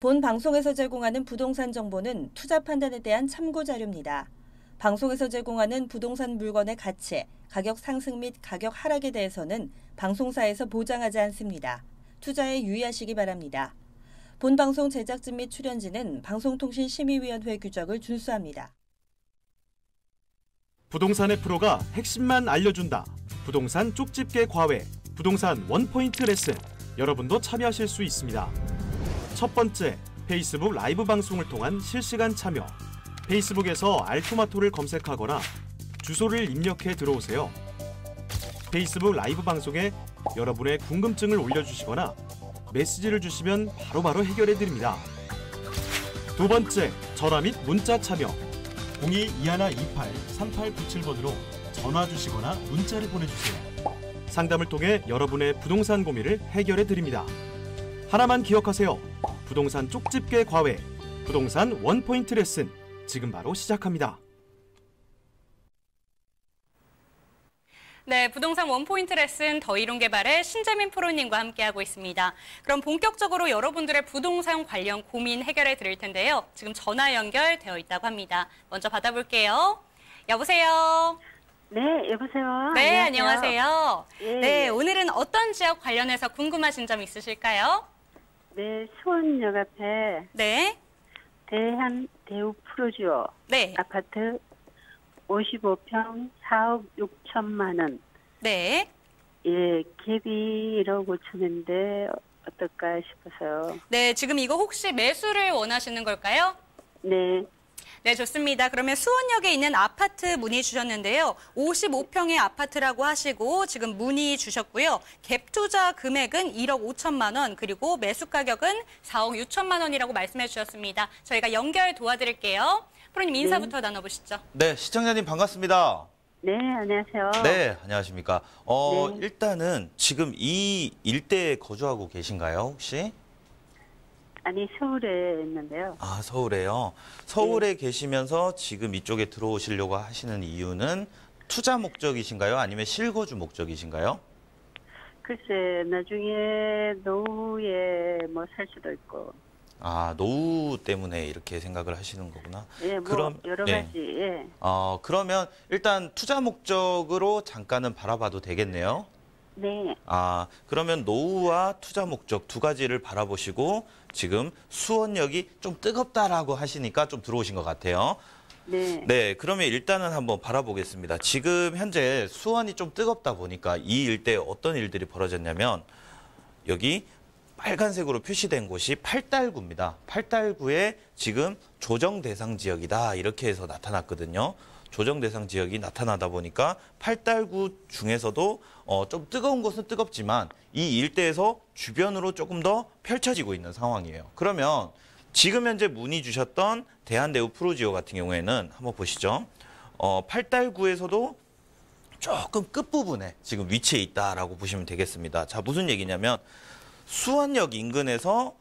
본 방송에서 제공하는 부동산 정보는 투자 판단에 대한 참고 자료입니다. 방송에서 제공하는 부동산 물건의 가치, 가격 상승 및 가격 하락에 대해서는 방송사에서 보장하지 않습니다. 투자에 유의하시기 바랍니다. 본 방송 제작진 및 출연진은 방송통신심의위원회 규정을 준수합니다. 부동산의 프로가 핵심만 알려준다. 부동산 쪽집게 과외, 부동산 원포인트 레슨. 여러분도 참여하실 수 있습니다. 첫 번째, 페이스북 라이브 방송을 통한 실시간 참여. 페이스북에서 알토마토를 검색하거나 주소를 입력해 들어오세요. 페이스북 라이브 방송에 여러분의 궁금증을 올려주시거나 메시지를 주시면 바로바로 해결해 드립니다. 두 번째, 전화 및 문자 참여. 02-2128-3897번으로 전화 주시거나 문자를 보내주세요. 상담을 통해 여러분의 부동산 고민을 해결해 드립니다. 하나만 기억하세요. 부동산 쪽집게 과외, 부동산 원포인트 레슨, 지금 바로 시작합니다. 네, 부동산 원포인트 레슨 더이론 개발의 신재민 프로님과 함께하고 있습니다. 그럼 본격적으로 여러분들의 부동산 관련 고민 해결해 드릴 텐데요. 지금 전화 연결되어 있다고 합니다. 먼저 받아볼게요. 여보세요? 네, 여보세요? 네, 안녕하세요. 예, 네, 예. 오늘은 어떤 지역 관련해서 궁금하신 점 있으실까요? 네, 수원역 앞에 네. 대우 프로지오 네. 아파트 55평 4억 6천만 원. 네. 예, 갭이 1억 5천인데 어떨까 싶어서요. 네, 지금 이거 혹시 매수를 원하시는 걸까요? 네, 네, 좋습니다. 그러면 수원역에 있는 아파트 문의 주셨는데요. 55평의 아파트라고 하시고 지금 문의 주셨고요. 갭 투자 금액은 1억 5천만 원, 그리고 매수 가격은 4억 6천만 원이라고 말씀해 주셨습니다. 저희가 연결 도와드릴게요. 프로님 인사부터 나눠보시죠. 네, 시청자님 반갑습니다. 네, 안녕하세요. 네, 안녕하십니까. 네. 일단은 지금 이 일대에 거주하고 계신가요, 혹시? 아니, 서울에 있는데요. 아, 서울에요. 서울에 계시면서 지금 이쪽에 들어오시려고 하시는 이유는 투자 목적이신가요? 아니면 실거주 목적이신가요? 글쎄, 나중에 노후에 뭐 살 수도 있고. 아, 노후 때문에 이렇게 생각을 하시는 거구나. 예, 뭐 여러 네. 가지, 예. 그러면 일단 투자 목적으로 잠깐은 바라봐도 되겠네요. 네, 아, 그러면 노후와 투자 목적 두 가지를 바라보시고 지금 수원역이 좀 뜨겁다라고 하시니까 좀 들어오신 것 같아요. 네. 네, 그러면 일단은 한번 바라보겠습니다. 지금 현재 수원이 좀 뜨겁다 보니까 이 일대에 어떤 일들이 벌어졌냐면 여기 빨간색으로 표시된 곳이 팔달구입니다. 팔달구에 지금 조정 대상 지역이다 이렇게 해서 나타났거든요. 조정 대상 지역이 나타나다 보니까 팔달구 중에서도 좀 뜨거운 곳은 뜨겁지만 이 일대에서 주변으로 조금 더 펼쳐지고 있는 상황이에요. 그러면 지금 현재 문의 주셨던 대한대우 프로지오 같은 경우에는 한번 보시죠. 팔달구에서도 조금 끝부분에 지금 위치해 있다라고 보시면 되겠습니다. 자, 무슨 얘기냐면 수원역 인근에서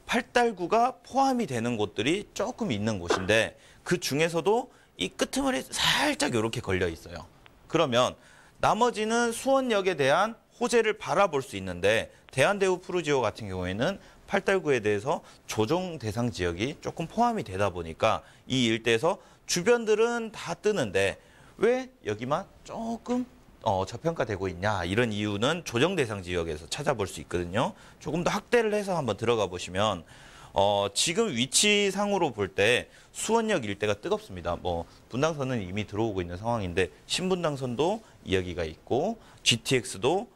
팔달구가 포함이 되는 곳들이 조금 있는 곳인데 그 중에서도 이 끄트머리 살짝 이렇게 걸려 있어요. 그러면 나머지는 수원역에 대한 호재를 바라볼 수 있는데 대한대우 프로지오 같은 경우에는 팔달구에 대해서 조정 대상 지역이 조금 포함이 되다 보니까 이 일대에서 주변들은 다 뜨는데 왜 여기만 조금 저평가되고 있냐, 이런 이유는 조정 대상 지역에서 찾아볼 수 있거든요. 조금 더 확대를 해서 한번 들어가 보시면 지금 위치상으로 볼 때 수원역 일대가 뜨겁습니다. 뭐 분당선은 이미 들어오고 있는 상황인데 신분당선도 이야기가 있고 GTX도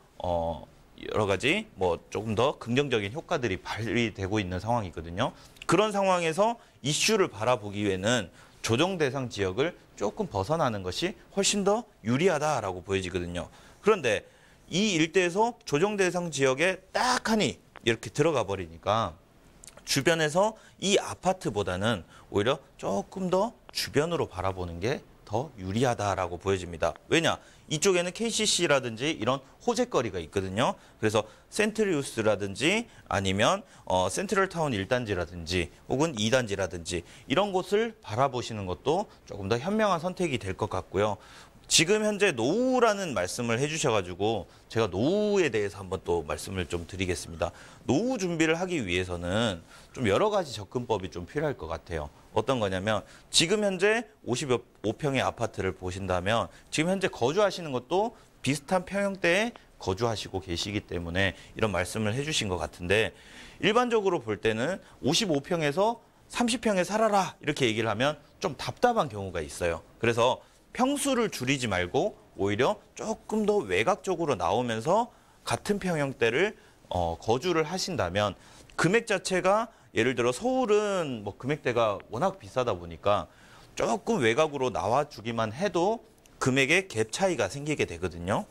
여러 가지 뭐 조금 더 긍정적인 효과들이 발휘되고 있는 상황이거든요. 그런 상황에서 이슈를 바라보기 위해는 조정 대상 지역을 조금 벗어나는 것이 훨씬 더 유리하다라고 보여지거든요. 그런데 이 일대에서 조정 대상 지역에 딱 하니 이렇게 들어가 버리니까 주변에서 이 아파트보다는 오히려 조금 더 주변으로 바라보는 게 더 유리하다라고 보여집니다. 왜냐? 이쪽에는 KCC라든지 이런 호재거리가 있거든요. 그래서 센트리우스라든지 아니면 센트럴타운 1단지라든지 혹은 2단지라든지 이런 곳을 바라보시는 것도 조금 더 현명한 선택이 될 것 같고요. 지금 현재 노후라는 말씀을 해주셔가지고 제가 노후에 대해서 한번 또 말씀을 좀 드리겠습니다. 노후 준비를 하기 위해서는 좀 여러 가지 접근법이 좀 필요할 것 같아요. 어떤 거냐면 지금 현재 55평의 아파트를 보신다면 지금 현재 거주하시는 것도 비슷한 평형대에 거주하시고 계시기 때문에 이런 말씀을 해주신 것 같은데 일반적으로 볼 때는 55평에서 30평에 살아라 이렇게 얘기를 하면 좀 답답한 경우가 있어요. 그래서 평수를 줄이지 말고 오히려 조금 더 외곽 쪽으로 나오면서 같은 평형대를 거주를 하신다면 금액 자체가 예를 들어 서울은 뭐 금액대가 워낙 비싸다 보니까 조금 외곽으로 나와주기만 해도 금액의 갭 차이가 생기게 되거든요.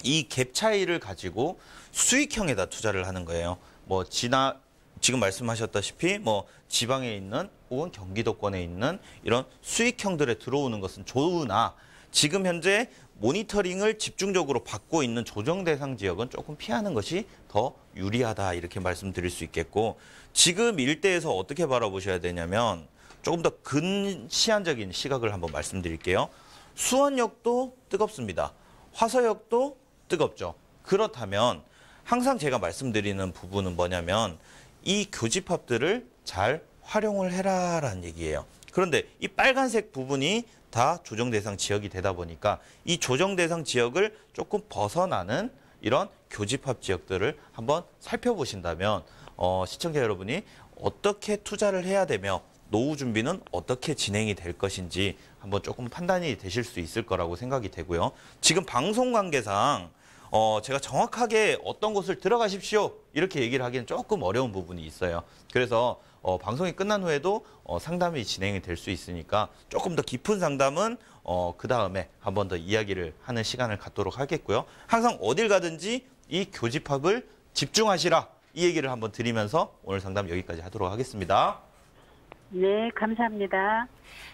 이 갭 차이를 가지고 수익형에다 투자를 하는 거예요. 뭐 지금 말씀하셨다시피 뭐 지방에 있는 혹은 경기도권에 있는 이런 수익형들에 들어오는 것은 좋으나 지금 현재 모니터링을 집중적으로 받고 있는 조정 대상 지역은 조금 피하는 것이 더 유리하다 이렇게 말씀드릴 수 있겠고 지금 일대에서 어떻게 바라보셔야 되냐면 조금 더 근시안적인 시각을 한번 말씀드릴게요. 수원역도 뜨겁습니다. 화서역도 뜨겁죠. 그렇다면 항상 제가 말씀드리는 부분은 뭐냐면 이 교집합들을 잘 활용을 해라라는 얘기예요. 그런데 이 빨간색 부분이 다 조정 대상 지역이 되다 보니까 이 조정 대상 지역을 조금 벗어나는 이런 교집합 지역들을 한번 살펴보신다면 시청자 여러분이 어떻게 투자를 해야 되며 노후 준비는 어떻게 진행이 될 것인지 한번 조금 판단이 되실 수 있을 거라고 생각이 되고요. 지금 방송 관계상 제가 정확하게 어떤 곳을 들어가십시오 이렇게 얘기를 하기는 조금 어려운 부분이 있어요. 그래서 방송이 끝난 후에도 상담이 진행이 될 수 있으니까 조금 더 깊은 상담은 그 다음에 한 번 더 이야기를 하는 시간을 갖도록 하겠고요. 항상 어딜 가든지 이 교집합을 집중하시라 이 얘기를 한번 드리면서 오늘 상담 여기까지 하도록 하겠습니다. 네, 감사합니다.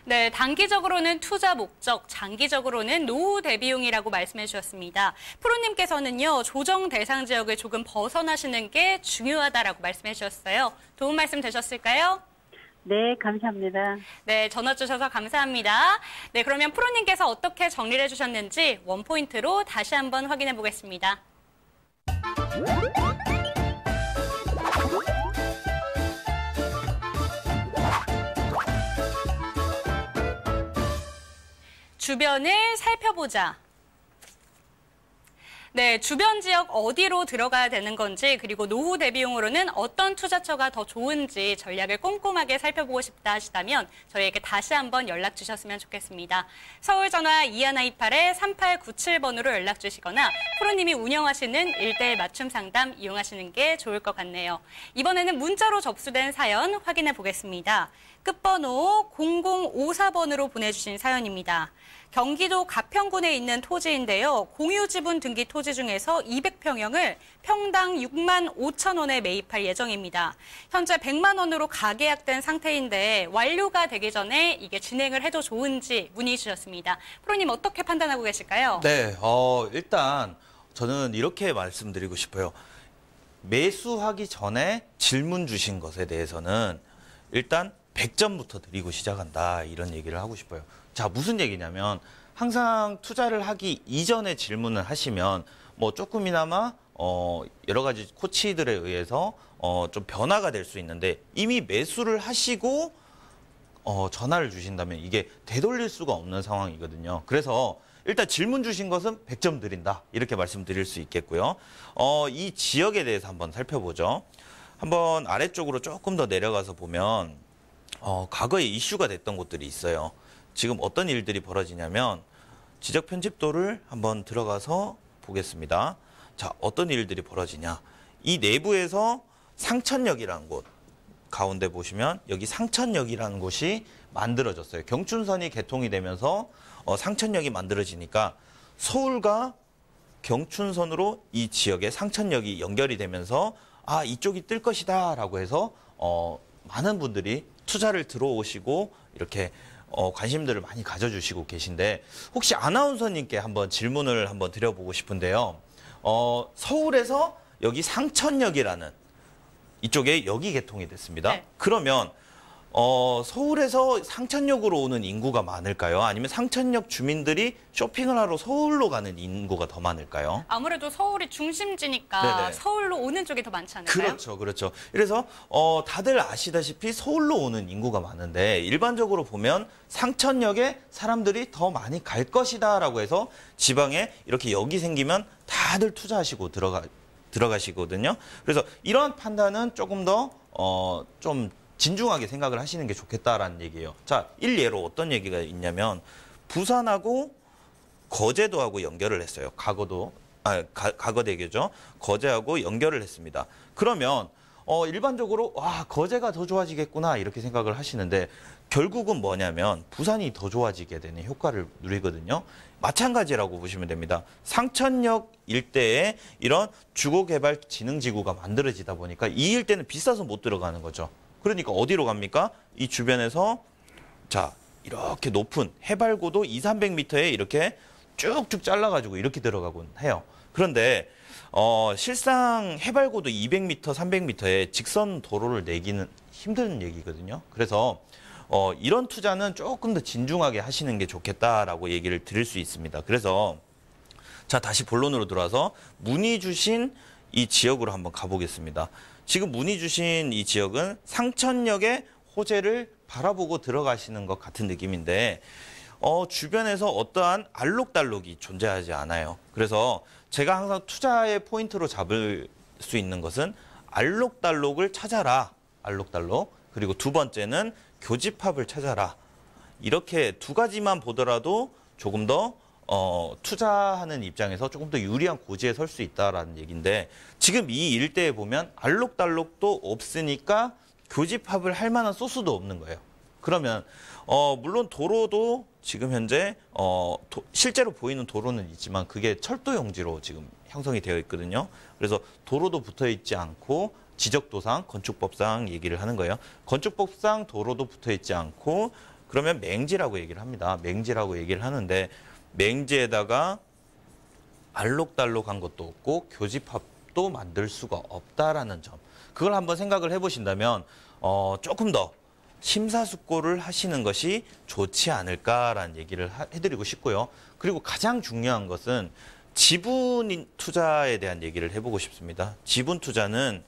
네, 단기적으로는 투자 목적, 장기적으로는 노후 대비용이라고 말씀해 주셨습니다. 프로님께서는요, 조정 대상 지역을 조금 벗어나시는 게 중요하다라고 말씀해 주셨어요. 도움 말씀 되셨을까요? 네, 감사합니다. 네, 전화 주셔서 감사합니다. 네, 그러면 프로님께서 어떻게 정리를 해주셨는지 원포인트로 다시 한번 확인해 보겠습니다. 주변을 살펴보자. 네, 주변 지역 어디로 들어가야 되는 건지 그리고 노후 대비용으로는 어떤 투자처가 더 좋은지 전략을 꼼꼼하게 살펴보고 싶다 하시다면 저희에게 다시 한번 연락 주셨으면 좋겠습니다. 서울 전화 2128-3897번으로 연락 주시거나 프로님이 운영하시는 1:1 맞춤 상담 이용하시는 게 좋을 것 같네요. 이번에는 문자로 접수된 사연 확인해 보겠습니다. 끝번호 0054번으로 보내주신 사연입니다. 경기도 가평군에 있는 토지인데요. 공유지분 등기 토지 중에서 200평형을 평당 6만 5천 원에 매입할 예정입니다. 현재 100만 원으로 가계약된 상태인데 완료가 되기 전에 이게 진행을 해도 좋은지 문의 주셨습니다. 프로님 어떻게 판단하고 계실까요? 네, 일단 저는 이렇게 말씀드리고 싶어요. 매수하기 전에 질문 주신 것에 대해서는 일단 100점부터 드리고 시작한다 이런 얘기를 하고 싶어요. 자, 무슨 얘기냐면 항상 투자를 하기 이전에 질문을 하시면 뭐 조금이나마 여러 가지 코치들에 의해서 좀 변화가 될 수 있는데 이미 매수를 하시고 전화를 주신다면 이게 되돌릴 수가 없는 상황이거든요. 그래서 일단 질문 주신 것은 100점 드린다 이렇게 말씀드릴 수 있겠고요. 이 지역에 대해서 한번 살펴보죠. 한번 아래쪽으로 조금 더 내려가서 보면 과거에 이슈가 됐던 곳들이 있어요. 지금 어떤 일들이 벌어지냐면 지적 편집도를 한번 들어가서 보겠습니다. 자, 어떤 일들이 벌어지냐. 이 내부에서 상천역이라는 곳 가운데 보시면 여기 상천역이라는 곳이 만들어졌어요. 경춘선이 개통이 되면서 상천역이 만들어지니까 서울과 경춘선으로 이 지역에 상천역이 연결이 되면서 아, 이쪽이 뜰 것이다 라고 해서 많은 분들이 투자를 들어오시고 이렇게 관심들을 많이 가져주시고 계신데 혹시 아나운서님께 한번 질문을 한번 드려보고 싶은데요. 서울에서 여기 상천역이라는 이쪽에 역이 개통이 됐습니다. 네. 그러면 서울에서 상천역으로 오는 인구가 많을까요? 아니면 상천역 주민들이 쇼핑을 하러 서울로 가는 인구가 더 많을까요? 아무래도 서울이 중심지니까 네네. 서울로 오는 쪽이 더 많지 않을까요? 그렇죠, 그렇죠. 그래서 다들 아시다시피 서울로 오는 인구가 많은데 일반적으로 보면 상천역에 사람들이 더 많이 갈 것이다라고 해서 지방에 이렇게 역이 생기면 다들 투자하시고 들어가시거든요. 그래서 이런 판단은 조금 더 좀 진중하게 생각을 하시는 게 좋겠다라는 얘기예요. 자, 일예로 어떤 얘기가 있냐면 부산하고 거제도하고 연결을 했어요. 과거대교죠. 거제하고 연결을 했습니다. 그러면 일반적으로 와, 거제가 더 좋아지겠구나 이렇게 생각을 하시는데 결국은 뭐냐면 부산이 더 좋아지게 되는 효과를 누리거든요. 마찬가지라고 보시면 됩니다. 상천역 일대에 이런 주거개발진흥지구가 만들어지다 보니까 이 일대는 비싸서 못 들어가는 거죠. 그러니까 어디로 갑니까? 이 주변에서 자 이렇게 높은 해발고도 200~300m에 이렇게 쭉쭉 잘라가지고 이렇게 들어가곤 해요. 그런데 실상 해발고도 200m, 300m에 직선 도로를 내기는 힘든 얘기거든요. 그래서 이런 투자는 조금 더 진중하게 하시는 게 좋겠다라고 얘기를 드릴 수 있습니다. 그래서 자 다시 본론으로 들어와서 문의 주신 이 지역으로 한번 가보겠습니다. 지금 문의 주신 이 지역은 상천역의 호재를 바라보고 들어가시는 것 같은 느낌인데 주변에서 어떠한 알록달록이 존재하지 않아요. 그래서 제가 항상 투자의 포인트로 잡을 수 있는 것은 알록달록을 찾아라. 알록달록. 그리고 두 번째는 교집합을 찾아라. 이렇게 두 가지만 보더라도 조금 더 투자하는 입장에서 조금 더 유리한 고지에 설 수 있다라는 얘기인데 지금 이 일대에 보면 알록달록도 없으니까 교집합을 할 만한 소스도 없는 거예요. 그러면 물론 도로도 지금 현재 실제로 보이는 도로는 있지만 그게 철도 용지로 지금 형성이 되어 있거든요. 그래서 도로도 붙어 있지 않고 지적도상, 건축법상 얘기를 하는 거예요. 건축법상 도로도 붙어 있지 않고 그러면 맹지라고 얘기를 합니다. 맹지라고 얘기를 하는데 맹지에다가 알록달록한 것도 없고 교집합도 만들 수가 없다라는 점. 그걸 한번 생각을 해보신다면 조금 더 심사숙고를 하시는 것이 좋지 않을까라는 얘기를 해드리고 싶고요. 그리고 가장 중요한 것은 지분 투자에 대한 얘기를 해보고 싶습니다. 지분 투자는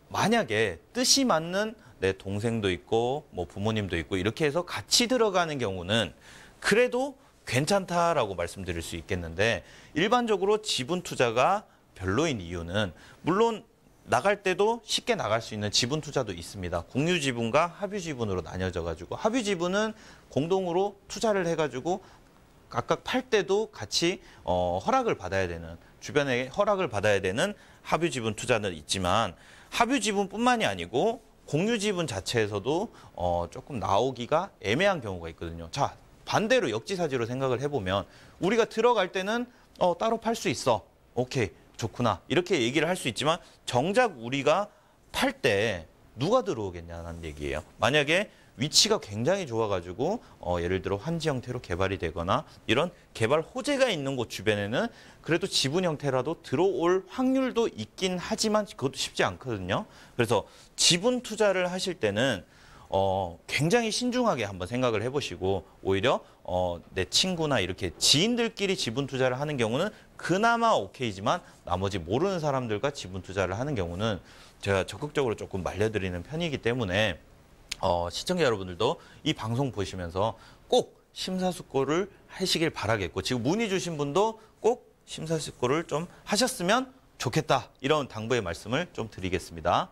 만약에 뜻이 맞는 내 동생도 있고 뭐 부모님도 있고 이렇게 해서 같이 들어가는 경우는 그래도 괜찮다라고 말씀드릴 수 있겠는데 일반적으로 지분 투자가 별로인 이유는 물론 나갈 때도 쉽게 나갈 수 있는 지분 투자도 있습니다. 공유 지분과 합유 지분으로 나뉘어져 가지고 합유 지분은 공동으로 투자를 해 가지고 각각 팔 때도 같이 허락을 받아야 되는 주변에 허락을 받아야 되는 합유 지분 투자는 있지만 합유 지분뿐만이 아니고 공유 지분 자체에서도 조금 나오기가 애매한 경우가 있거든요. 자, 반대로 역지사지로 생각을 해보면 우리가 들어갈 때는 따로 팔 수 있어. 오케이, 좋구나. 이렇게 얘기를 할 수 있지만 정작 우리가 팔 때 누가 들어오겠냐는 얘기예요. 만약에 위치가 굉장히 좋아가지고 예를 들어 환지 형태로 개발이 되거나 이런 개발 호재가 있는 곳 주변에는 그래도 지분 형태라도 들어올 확률도 있긴 하지만 그것도 쉽지 않거든요. 그래서 지분 투자를 하실 때는 굉장히 신중하게 한번 생각을 해보시고 오히려 내 친구나 이렇게 지인들끼리 지분 투자를 하는 경우는 그나마 오케이지만 나머지 모르는 사람들과 지분 투자를 하는 경우는 제가 적극적으로 조금 말려드리는 편이기 때문에 시청자 여러분들도 이 방송 보시면서 꼭 심사숙고를 하시길 바라겠고 지금 문의 주신 분도 꼭 심사숙고를 좀 하셨으면 좋겠다 이런 당부의 말씀을 좀 드리겠습니다.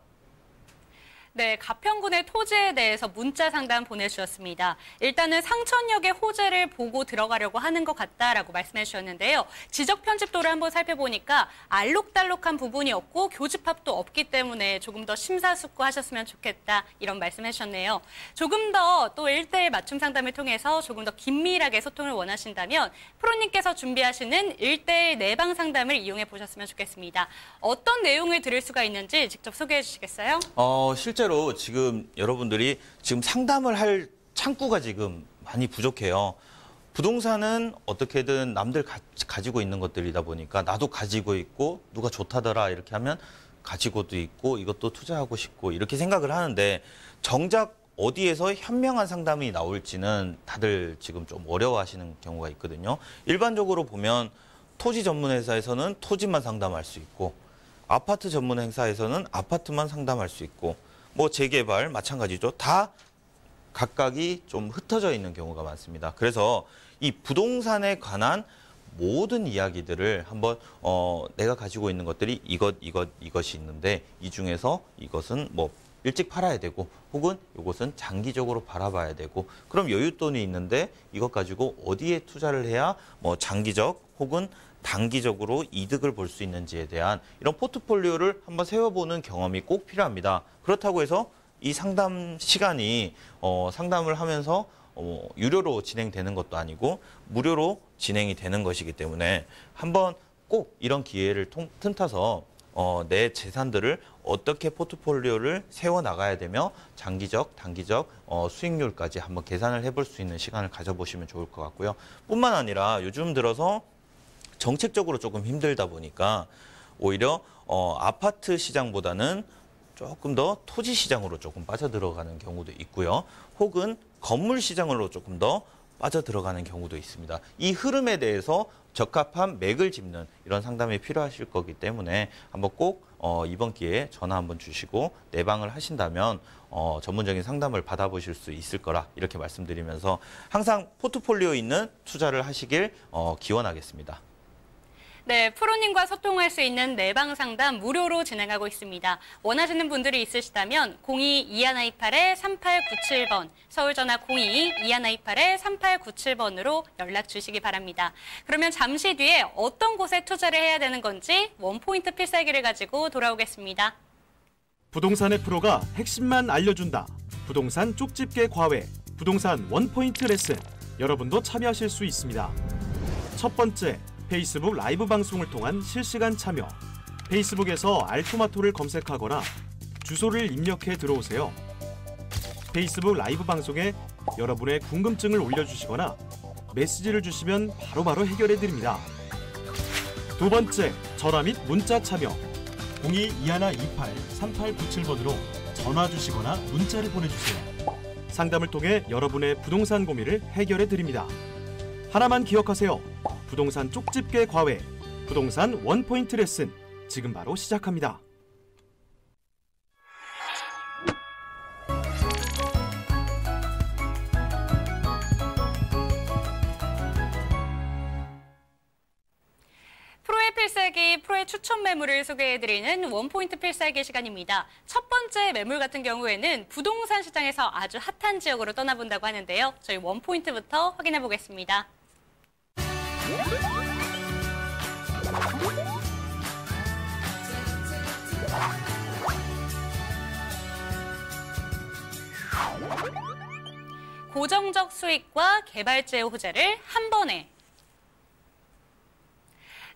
네, 가평군의 토지에 대해서 문자 상담 보내주셨습니다. 일단은 상천역의 호재를 보고 들어가려고 하는 것 같다라고 말씀해 주셨는데요. 지적 편집도를 한번 살펴보니까 알록달록한 부분이 없고 교집합도 없기 때문에 조금 더 심사숙고하셨으면 좋겠다 이런 말씀해 주셨네요. 조금 더 또 1대1 맞춤 상담을 통해서 조금 더 긴밀하게 소통을 원하신다면 프로님께서 준비하시는 1대1 내방 상담을 이용해 보셨으면 좋겠습니다. 어떤 내용을 들을 수가 있는지 직접 소개해 주시겠어요? 실제로 지금 여러분들이 지금 상담을 할 창구가 지금 많이 부족해요. 부동산은 어떻게든 남들 가지고 있는 것들이다 보니까 나도 가지고 있고 누가 좋다더라 이렇게 하면 가지고도 있고 이것도 투자하고 싶고 이렇게 생각을 하는데 정작 어디에서 현명한 상담이 나올지는 다들 지금 좀 어려워하시는 경우가 있거든요. 일반적으로 보면 토지 전문 회사에서는 토지만 상담할 수 있고 아파트 전문 회사에서는 아파트만 상담할 수 있고 뭐 재개발 마찬가지죠. 다 각각이 좀 흩어져 있는 경우가 많습니다. 그래서 이 부동산에 관한 모든 이야기들을 한번 내가 가지고 있는 것들이 이것이 있는데 이 중에서 이것은 뭐 일찍 팔아야 되고 혹은 이것은 장기적으로 바라봐야 되고 그럼 여윳돈이 있는데 이것 가지고 어디에 투자를 해야 뭐 장기적 혹은 단기적으로 이득을 볼 수 있는지에 대한 이런 포트폴리오를 한번 세워보는 경험이 꼭 필요합니다. 그렇다고 해서 이 상담 시간이 상담을 하면서 유료로 진행되는 것도 아니고 무료로 진행이 되는 것이기 때문에 한번 꼭 이런 기회를 틈타서 내 재산들을 어떻게 포트폴리오를 세워나가야 되며 장기적, 단기적 수익률까지 한번 계산을 해볼 수 있는 시간을 가져보시면 좋을 것 같고요. 뿐만 아니라 요즘 들어서 정책적으로 조금 힘들다 보니까 오히려 아파트 시장보다는 조금 더 토지 시장으로 조금 빠져들어가는 경우도 있고요. 혹은 건물 시장으로 조금 더 빠져들어가는 경우도 있습니다. 이 흐름에 대해서 적합한 맥을 짚는 이런 상담이 필요하실 거기 때문에 한번 꼭 이번 기회에 전화 한번 주시고 내방을 하신다면 전문적인 상담을 받아보실 수 있을 거라 이렇게 말씀드리면서 항상 포트폴리오에 있는 투자를 하시길 기원하겠습니다. 네, 프로님과 소통할 수 있는 내방 상담 무료로 진행하고 있습니다. 원하시는 분들이 있으시다면 02-2128-3897번, 서울전화 02-2128-3897번으로 연락 주시기 바랍니다. 그러면 잠시 뒤에 어떤 곳에 투자를 해야 되는 건지 원포인트 필살기를 가지고 돌아오겠습니다. 부동산의 프로가 핵심만 알려준다. 부동산 쪽집게 과외, 부동산 원포인트 레슨. 여러분도 참여하실 수 있습니다. 첫 번째, 페이스북 라이브 방송을 통한 실시간 참여. 페이스북에서 알토마토를 검색하거나 주소를 입력해 들어오세요. 페이스북 라이브 방송에 여러분의 궁금증을 올려주시거나 메시지를 주시면 바로바로 해결해 드립니다. 두 번째, 전화 및 문자 참여. 02-2128-3897번으로 전화 주시거나 문자를 보내주세요. 상담을 통해 여러분의 부동산 고민을 해결해 드립니다. 하나만 기억하세요. 부동산 쪽집게 과외, 부동산 원포인트 레슨 지금 바로 시작합니다. 프로의 필살기, 프로의 추천 매물을 소개해드리는 원포인트 필살기 시간입니다. 첫 번째 매물 같은 경우에는 부동산 시장에서 아주 핫한 지역으로 떠나본다고 하는데요. 저희 원포인트부터 확인해 보겠습니다. 고정적 수익과 개발지의 호재를 한 번에.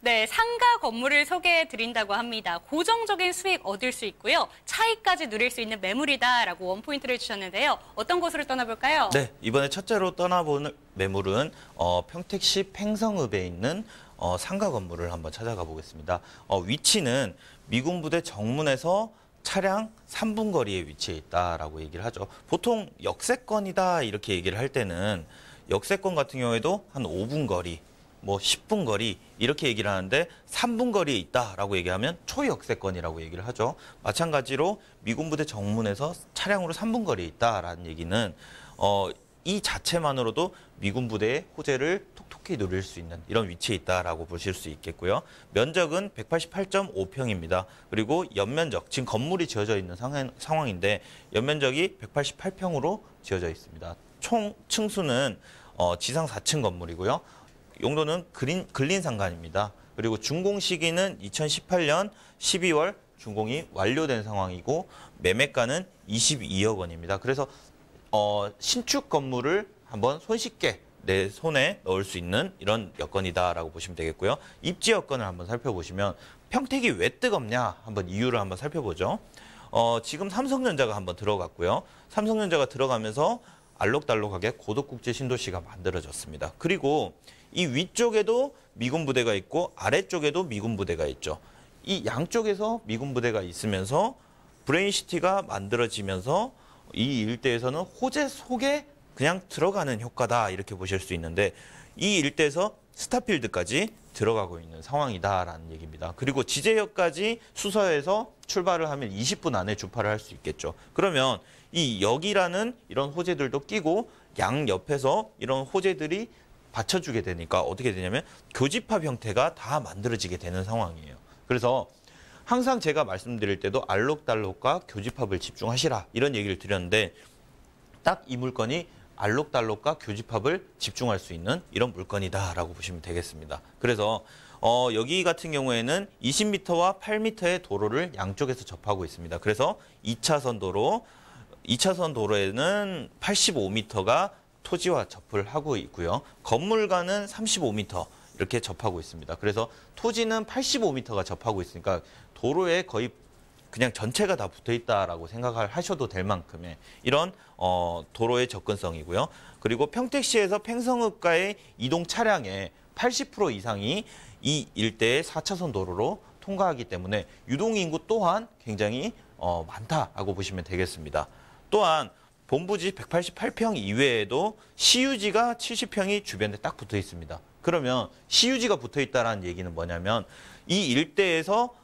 네, 상가 건물을 소개해 드린다고 합니다. 고정적인 수익 얻을 수 있고요. 차익까지 누릴 수 있는 매물이다라고 원포인트를 주셨는데요. 어떤 곳으로 떠나볼까요? 네, 이번에 첫째로 떠나보는 매물은 평택시 팽성읍에 있는 상가 건물을 한번 찾아가 보겠습니다. 위치는 미군부대 정문에서 차량 3분 거리에 위치해 있다라고 얘기를 하죠. 보통 역세권이다 이렇게 얘기를 할 때는 역세권 같은 경우에도 한 5분 거리, 뭐 10분 거리 이렇게 얘기를 하는데 3분 거리에 있다라고 얘기하면 초역세권이라고 얘기를 하죠. 마찬가지로 미군부대 정문에서 차량으로 3분 거리에 있다라는 얘기는 이 자체만으로도 미군부대의 호재를 톡톡히 누릴 수 있는 이런 위치에 있다라고 보실 수 있겠고요. 면적은 188.5평입니다. 그리고 연면적, 지금 건물이 지어져 있는 상황인데 연면적이 188평으로 지어져 있습니다. 총 층수는 지상 4층 건물이고요. 용도는 근린상가입니다. 그리고 준공 시기는 2018년 12월 준공이 완료된 상황이고 매매가는 22억 원입니다. 그래서 신축 건물을 한번 손쉽게 내 손에 넣을 수 있는 이런 여건이다라고 보시면 되겠고요. 입지 여건을 한번 살펴보시면 평택이 왜 뜨겁냐 한번 이유를 한번 살펴보죠. 지금 삼성전자가 한번 들어갔고요. 삼성전자가 들어가면서 알록달록하게 고덕국제 신도시가 만들어졌습니다. 그리고 이 위쪽에도 미군 부대가 있고 아래쪽에도 미군 부대가 있죠. 이 양쪽에서 미군 부대가 있으면서 브레인시티가 만들어지면서 이 일대에서는 호재 속에 그냥 들어가는 효과다 이렇게 보실 수 있는데 이 일대에서 스타필드까지 들어가고 있는 상황이다라는 얘기입니다. 그리고 지제역까지 수서에서 출발을 하면 20분 안에 주파를 할 수 있겠죠. 그러면 이 역이라는 이런 호재들도 끼고 양 옆에서 이런 호재들이 받쳐주게 되니까 어떻게 되냐면 교집합 형태가 다 만들어지게 되는 상황이에요. 그래서 항상 제가 말씀드릴 때도 알록달록과 교집합을 집중하시라 이런 얘기를 드렸는데 딱 이 물건이 알록달록과 교집합을 집중할 수 있는 이런 물건이다라고 보시면 되겠습니다. 그래서 여기 같은 경우에는 20m와 8m의 도로를 양쪽에서 접하고 있습니다. 그래서 2차선 도로에는 85m가 토지와 접을 하고 있고요. 건물과는 35m 이렇게 접하고 있습니다. 그래서 토지는 85m가 접하고 있으니까 도로에 거의 그냥 전체가 다 붙어 있다라고 생각하셔도 될 만큼의 이런 도로의 접근성이고요. 그리고 평택시에서 팽성읍가의 이동 차량의 80% 이상이 이 일대의 4차선 도로로 통과하기 때문에 유동인구 또한 굉장히 많다라고 보시면 되겠습니다. 또한 본부지 188평 이외에도 시유지가 70평이 주변에 딱 붙어 있습니다. 그러면 시유지가 붙어 있다는 얘기는 뭐냐면 이 일대에서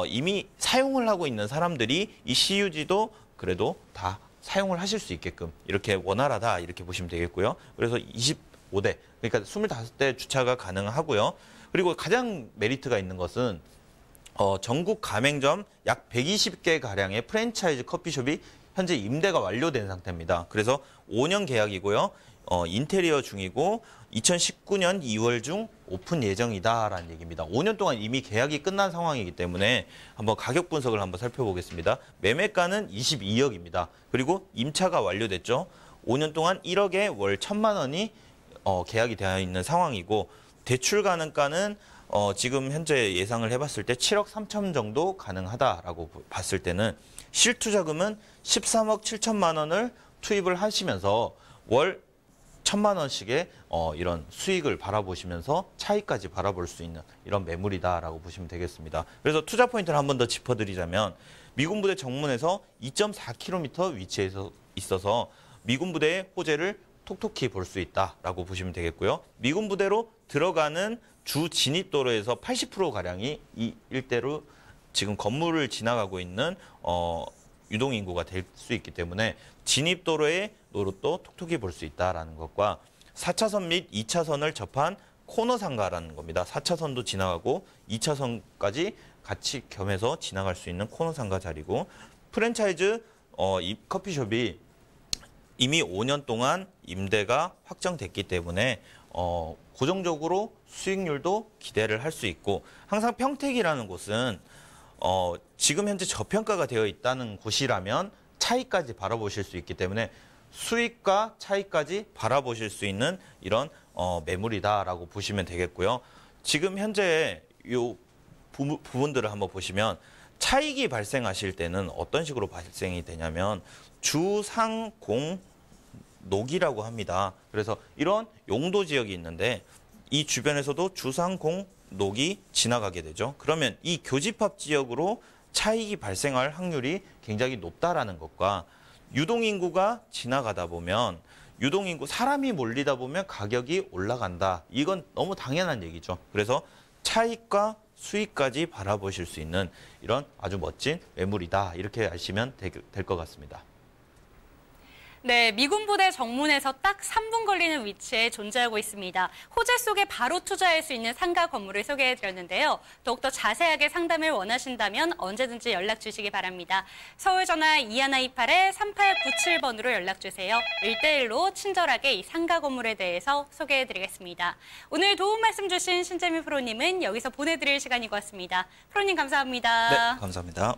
이미 사용을 하고 있는 사람들이 이 시유지도 그래도 다 사용을 하실 수 있게끔 이렇게 원활하다 이렇게 보시면 되겠고요. 그래서 25대 그러니까 25대 주차가 가능하고요. 그리고 가장 메리트가 있는 것은 전국 가맹점 약 120개 가량의 프랜차이즈 커피숍이 현재 임대가 완료된 상태입니다. 그래서 5년 계약이고요. 인테리어 중이고 2019년 2월 중 오픈 예정이다라는 얘기입니다. 5년 동안 이미 계약이 끝난 상황이기 때문에 한번 가격 분석을 한번 살펴보겠습니다. 매매가는 22억입니다. 그리고 임차가 완료됐죠. 5년 동안 1억에 월 1,000만 원이 계약이 되어 있는 상황이고 대출 가능가는 지금 현재 예상을 해봤을 때 7억 3천 정도 가능하다라고 봤을 때는 실투자금은 13억 7천만 원을 투입을 하시면서 월 1,000만 원씩의 이런 수익을 바라보시면서 차익까지 바라볼 수 있는 이런 매물이다라고 보시면 되겠습니다. 그래서 투자 포인트를 한 번 더 짚어드리자면 미군부대 정문에서 2.4km 위치에 있어서 미군부대의 호재를 톡톡히 볼 수 있다라고 보시면 되겠고요. 미군부대로 들어가는 주 진입도로에서 80%가량이 이 일대로 지금 건물을 지나가고 있는 유동인구가 될 수 있기 때문에 진입도로의 노릇도 톡톡히 볼 수 있다는 것과 4차선 및 2차선을 접한 코너 상가라는 겁니다. 4차선도 지나가고 2차선까지 같이 겸해서 지나갈 수 있는 코너 상가 자리고 프랜차이즈 이 커피숍이 이미 5년 동안 임대가 확정됐기 때문에 고정적으로 수익률도 기대를 할 수 있고 항상 평택이라는 곳은 지금 현재 저평가가 되어 있다는 곳이라면 차이까지 바라보실 수 있기 때문에 수익과 차이까지 바라보실 수 있는 이런 매물이다라고 보시면 되겠고요. 지금 현재 이 부분들을 한번 보시면 차익이 발생하실 때는 어떤 식으로 발생이 되냐면 주상공 녹이라고 합니다. 그래서 이런 용도 지역이 있는데 이 주변에서도 주상공 녹이 지나가게 되죠. 그러면 이 교집합 지역으로 차익이 발생할 확률이 굉장히 높다라는 것과 유동인구가 지나가다 보면 유동인구 사람이 몰리다 보면 가격이 올라간다. 이건 너무 당연한 얘기죠. 그래서 차익과 수익까지 바라보실 수 있는 이런 아주 멋진 매물이다. 이렇게 아시면 될 것 같습니다. 네, 미군부대 정문에서 딱 3분 걸리는 위치에 존재하고 있습니다. 호재 속에 바로 투자할 수 있는 상가 건물을 소개해드렸는데요. 더욱더 자세하게 상담을 원하신다면 언제든지 연락 주시기 바랍니다. 서울 전화 2128-3897번으로 연락 주세요. 1대1로 친절하게 이 상가 건물에 대해서 소개해드리겠습니다. 오늘 도움 말씀 주신 신재미 프로님은 여기서 보내드릴 시간이 왔습니다. 프로님 감사합니다. 네, 감사합니다.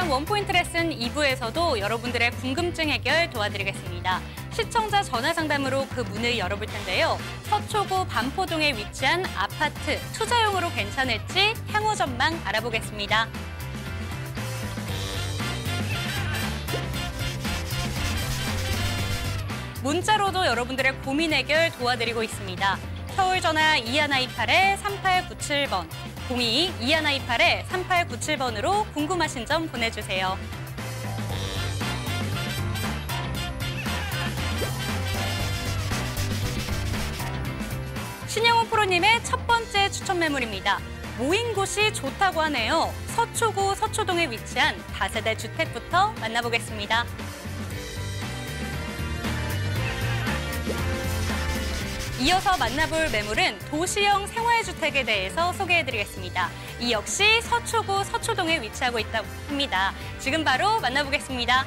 부동산 원포인트 레슨 2부에서도 여러분들의 궁금증 해결 도와드리겠습니다. 시청자 전화 상담으로 그 문을 열어볼 텐데요. 서초구 반포동에 위치한 아파트 투자용으로 괜찮을지 향후 전망 알아보겠습니다. 문자로도 여러분들의 고민 해결 도와드리고 있습니다. 서울 전화 2128-3897번, 02-2128-3897번으로 궁금하신 점 보내주세요. 신영훈 프로님의 첫 번째 추천 매물입니다. 모인 곳이 좋다고 하네요. 서초구 서초동에 위치한 다세대 주택부터 만나보겠습니다. 이어서 만나볼 매물은 도시형 생활주택에 대해서 소개해드리겠습니다. 이 역시 서초구 서초동에 위치하고 있다고 합니다. 지금 바로 만나보겠습니다.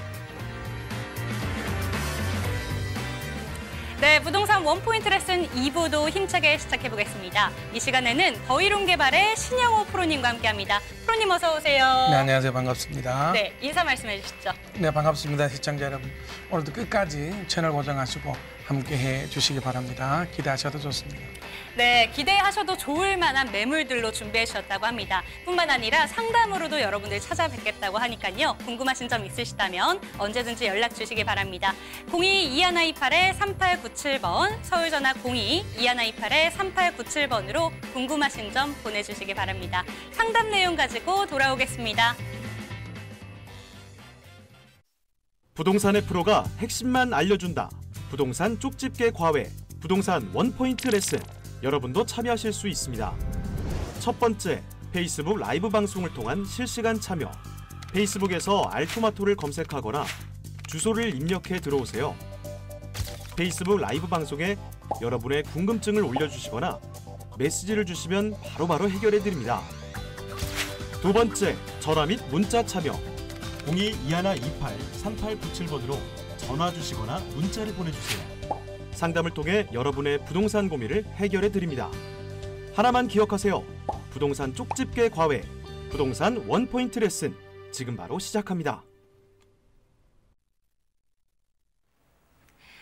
네, 부동산 원포인트 레슨 2부도 힘차게 시작해보겠습니다. 이 시간에는 더이룸개발의 신영호 프로님과 함께합니다. 프로님 어서 오세요. 네, 안녕하세요. 반갑습니다. 네, 인사 말씀해 주시죠. 네, 반갑습니다. 시청자 여러분. 오늘도 끝까지 채널 고정하시고 함께해 주시기 바랍니다. 기대하셔도 좋습니다. 네, 기대하셔도 좋을 만한 매물들로 준비해 주셨다고 합니다. 뿐만 아니라 상담으로도 여러분들 찾아뵙겠다고 하니까요. 궁금하신 점 있으시다면 언제든지 연락 주시기 바랍니다. 02-2128-3897번, 서울전화 02-2128-3897번으로 궁금하신 점 보내주시기 바랍니다. 상담 내용 가지고 돌아오겠습니다. 부동산의 프로가 핵심만 알려준다. 부동산 쪽집게 과외, 부동산 원포인트 레슨. 여러분도 참여하실 수 있습니다. 첫 번째, 페이스북 라이브 방송을 통한 실시간 참여. 페이스북에서 알토마토를 검색하거나 주소를 입력해 들어오세요. 페이스북 라이브 방송에 여러분의 궁금증을 올려주시거나 메시지를 주시면 바로바로 해결해 드립니다. 두 번째, 전화 및 문자 참여. 02-2128-3897번으로 전화 주시거나 문자를 보내주세요. 상담을 통해 여러분의 부동산 고민을 해결해 드립니다. 하나만 기억하세요. 부동산 쪽집게 과외, 부동산 원포인트 레슨. 지금 바로 시작합니다.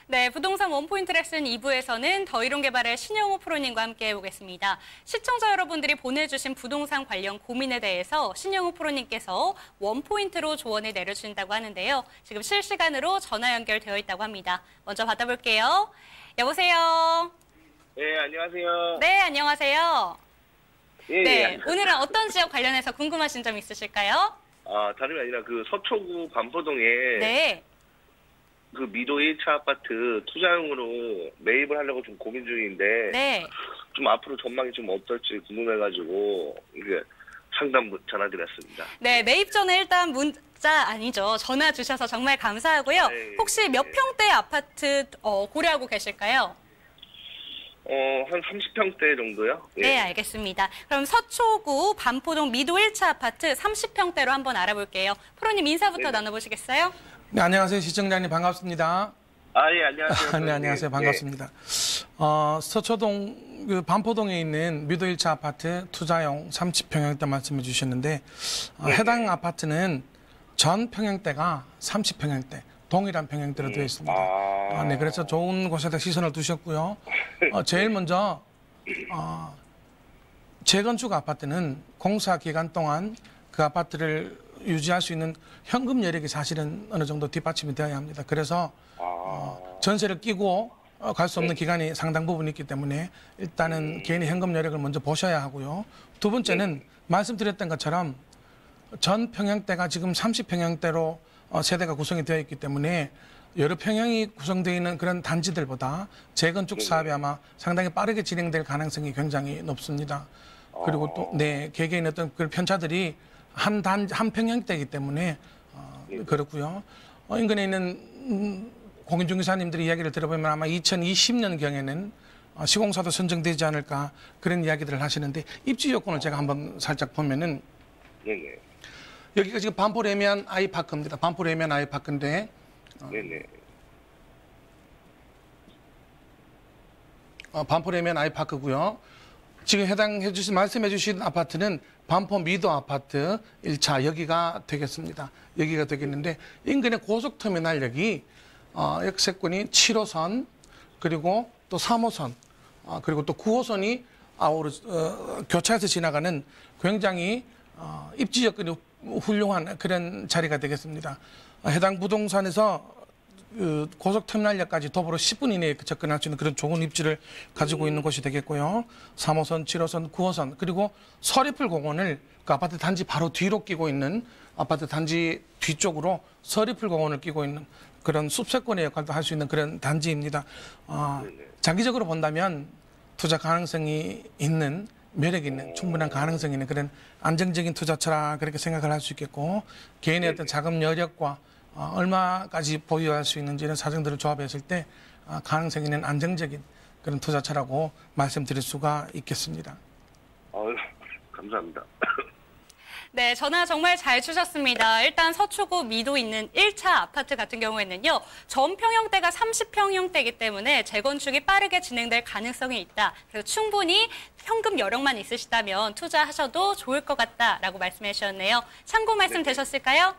네, 부동산 원포인트 레슨 2부에서는 더이룸개발의 신영호 프로님과 함께 해보겠습니다. 시청자 여러분들이 보내주신 부동산 관련 고민에 대해서 신영호 프로님께서 원포인트로 조언을 내려주신다고 하는데요. 지금 실시간으로 전화 연결되어 있다고 합니다. 먼저 받아볼게요. 여보세요? 네, 안녕하세요. 네, 안녕하세요. 예, 네, 예. 오늘은 어떤 지역 관련해서 궁금하신 점 있으실까요? 아, 다름이 아니라 그 서초구 반포동에 네. 그 미도 1차 아파트 투자용으로 매입을 하려고 좀 고민 중인데 네. 좀 앞으로 전망이 좀 어떨지 궁금해가지고 이게 상담 전화드렸습니다. 네, 매입 전에 일단 문자 아니죠. 전화 주셔서 정말 감사하고요. 네, 혹시 몇 네. 평대 아파트 고려하고 계실까요? 한 30평대 정도요? 예. 네, 알겠습니다. 그럼 서초구 반포동 미도 1차 아파트 30평대로 한번 알아볼게요. 프로님 인사부터 네. 나눠보시겠어요? 네, 안녕하세요. 시청자님 반갑습니다. 아, 예, 안녕하세요. 네, 안녕하세요. 반갑습니다. 서초동 그 반포동에 있는 미도 1차 아파트 투자용 30평형대 말씀해 주셨는데 해당 아파트는 전 평형대가 30평형대. 동일한 평형대로 되어 있습니다. 네, 그래서 좋은 곳에다 시선을 두셨고요. 제일 먼저 재건축 아파트는 공사 기간 동안 그 아파트를 유지할 수 있는 현금 여력이 사실은 어느 정도 뒷받침이 되어야 합니다. 그래서 전세를 끼고 갈 수 없는 기간이 상당 부분 있기 때문에 일단은 개인의 현금 여력을 먼저 보셔야 하고요. 두 번째는 말씀드렸던 것처럼 전 평형대가 지금 30평형대로 세대가 구성이 되어 있기 때문에 여러 평형이 구성되어 있는 그런 단지들보다 재건축 사업이 아마 상당히 빠르게 진행될 가능성이 굉장히 높습니다. 그리고 또, 네, 개개인 어떤 그 편차들이 한 평형대이기 때문에 그렇고요. 인근에 있는 공인중개사님들이 이야기를 들어보면 아마 2020년경에는 시공사도 선정되지 않을까 그런 이야기들을 하시는데 입지 요건을 제가 한번 살짝 보면은 네네. 여기가 지금 반포레미안 아이파크입니다. 반포레미안 아이파크인데 네네. 반포레미안 아이파크고요. 지금 말씀해 주신 아파트는 반포 미도 아파트 1차 여기가 되겠습니다. 여기가 되겠는데 인근의 고속터미널역이 역세권이 7호선 그리고 또 3호선 그리고 또 9호선이 아우러 교차해서 지나가는 굉장히 입지 여건이 훌륭한 그런 자리가 되겠습니다. 해당 부동산에서 고속터미널역까지 도보로 10분 이내에 접근할 수 있는 그런 좋은 입지를 가지고 있는 곳이 되겠고요. 3호선, 7호선, 9호선 그리고 서리풀 공원을 그 아파트 단지 바로 뒤로 끼고 있는 아파트 단지 뒤쪽으로 서리풀 공원을 끼고 있는 그런 숲세권의 역할도 할 수 있는 그런 단지입니다. 장기적으로 본다면 투자 가능성이 있는 매력 있는 충분한 가능성이 있는 그런 안정적인 투자처라 그렇게 생각을 할 수 있겠고 개인의 어떤 자금 여력과 얼마까지 보유할 수 있는지 이런 사정들을 조합했을 때 가능성 있는 안정적인 그런 투자처라고 말씀드릴 수가 있겠습니다. 감사합니다. 네, 전화 정말 잘 주셨습니다. 일단 서초구 미도 있는 1차 아파트 같은 경우에는요. 전평형대가 30평형대이기 때문에 재건축이 빠르게 진행될 가능성이 있다. 그래서 충분히 현금 여력만 있으시다면 투자하셔도 좋을 것 같다라고 말씀해 주셨네요. 참고 말씀 되셨을까요?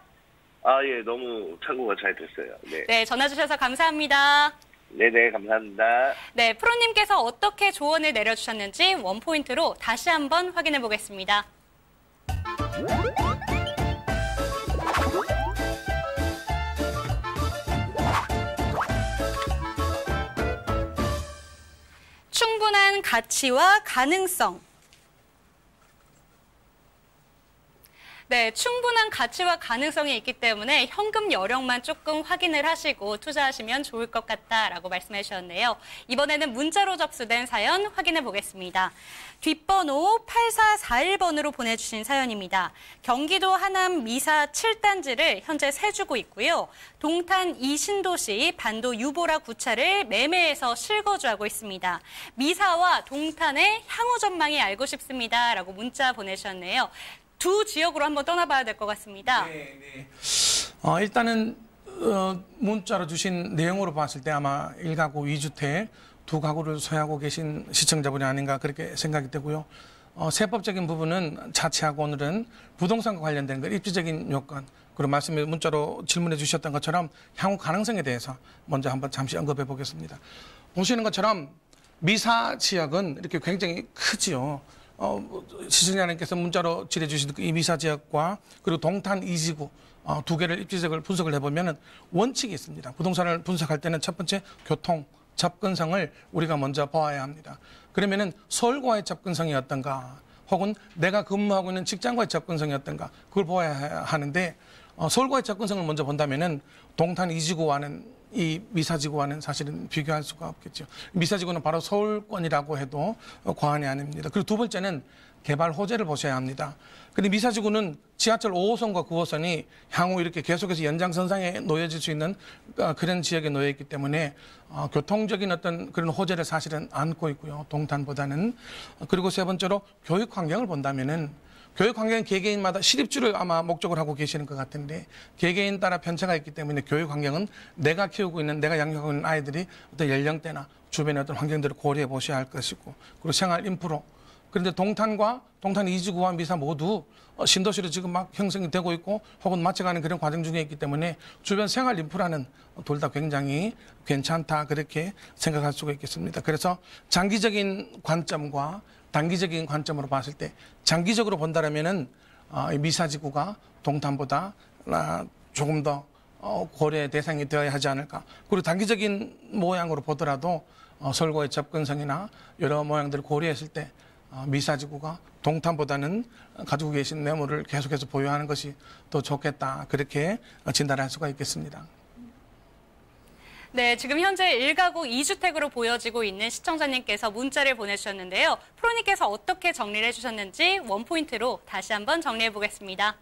예, 너무 참고가 잘 됐어요. 네. 네, 전화 주셔서 감사합니다. 네네, 감사합니다. 네, 프로님께서 어떻게 조언을 내려주셨는지 원포인트로 다시 한번 확인해 보겠습니다. 충분한 가치와 가능성. 네, 충분한 가치와 가능성이 있기 때문에 현금 여력만 조금 확인을 하시고 투자하시면 좋을 것 같다라고 말씀해 주셨네요. 이번에는 문자로 접수된 사연 확인해 보겠습니다. 뒷번호 8441번으로 보내주신 사연입니다. 경기도 하남 미사 7단지를 현재 세주고 있고요. 동탄 이신도시 반도 유보라 9차를 매매해서 실거주하고 있습니다. 미사와 동탄의 향후 전망이 알고 싶습니다. 라고 문자 보내주셨네요. 두 지역으로 한번 떠나봐야 될 것 같습니다. 네. 일단은 문자로 주신 내용으로 봤을 때 아마 1가구 2주택 두 가구를 소유하고 계신 시청자분이 아닌가 그렇게 생각이 되고요. 세법적인 부분은 자체하고 오늘은 부동산과 관련된 것, 입지적인 요건, 그리고 문자로 질문해 주셨던 것처럼 향후 가능성에 대해서 먼저 한번 잠시 언급해 보겠습니다. 보시는 것처럼 미사 지역은 이렇게 굉장히 크지요. 시청자님께서 문자로 질의주신 이 미사 지역과 그리고 동탄 이지구 두 개를 입지적을 분석을 해보면 원칙이 있습니다. 부동산을 분석할 때는 첫 번째 교통, 접근성을 우리가 먼저 보아야 합니다. 그러면은 서울과의 접근성이 어떤가 혹은 내가 근무하고 있는 직장과의 접근성이 어떤가 그걸 보아야 하는데 서울과의 접근성을 먼저 본다면은 동탄 이지구와는 이 미사지구와는 사실은 비교할 수가 없겠죠. 미사지구는 바로 서울권이라고 해도 과언이 아닙니다. 그리고 두 번째는 개발 호재를 보셔야 합니다. 근데 미사지구는 지하철 5호선과 9호선이 향후 이렇게 계속해서 연장선상에 놓여질 수 있는 그런 지역에 놓여 있기 때문에 교통적인 어떤 그런 호재를 사실은 안고 있고요. 동탄보다는. 그리고 세 번째로 교육 환경을 본다면은 교육 환경은 개개인마다 시립주를 아마 목적으로 하고 계시는 것 같은데 개개인 따라 편차가 있기 때문에 교육 환경은 내가 키우고 있는 내가 양육하고 있는 아이들이 어떤 연령대나 주변의 어떤 환경들을 고려해 보셔야 할 것이고 그리고 생활 인프로 그런데 동탄 이지구와 미사 모두 신도시로 지금 막 형성이 되고 있고 혹은 맞춰가는 그런 과정 중에 있기 때문에 주변 생활 인프라는 둘 다 굉장히 괜찮다 그렇게 생각할 수가 있겠습니다. 그래서 장기적인 관점과 단기적인 관점으로 봤을 때 장기적으로 본다면은 미사지구가 동탄보다 조금 더 고려 대상이 되어야 하지 않을까. 그리고 단기적인 모양으로 보더라도 서울과의 접근성이나 여러 모양들을 고려했을 때 미사지구가 동탄보다는 가지고 계신 매물을 계속해서 보유하는 것이 더 좋겠다. 그렇게 진단할 수가 있겠습니다. 네, 지금 현재 1가구 2주택으로 보여지고 있는 시청자님께서 문자를 보내주셨는데요. 프로님께서 어떻게 정리를 해주셨는지 원포인트로 다시 한번 정리해 보겠습니다.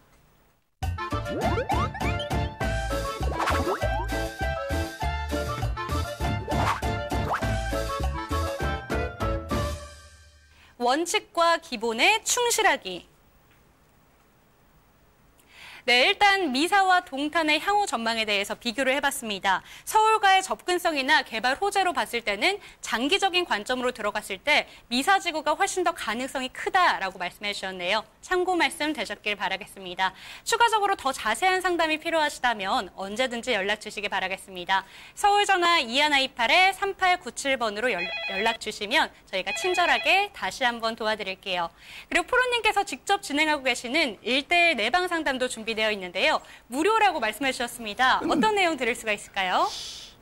원칙과 기본에 충실하기. 네, 일단 미사와 동탄의 향후 전망에 대해서 비교를 해봤습니다. 서울과의 접근성이나 개발 호재로 봤을 때는 장기적인 관점으로 들어갔을 때 미사지구가 훨씬 더 가능성이 크다라고 말씀해 주셨네요. 참고 말씀 되셨길 바라겠습니다. 추가적으로 더 자세한 상담이 필요하시다면 언제든지 연락 주시기 바라겠습니다. 서울전화 2128-3897번으로 연락 주시면 저희가 친절하게 다시 한번 도와드릴게요. 그리고 프로님께서 직접 진행하고 계시는 1:1 내방 상담도 준비되어 있는데요. 무료라고 말씀해 주셨습니다. 어떤 내용 들을 수가 있을까요?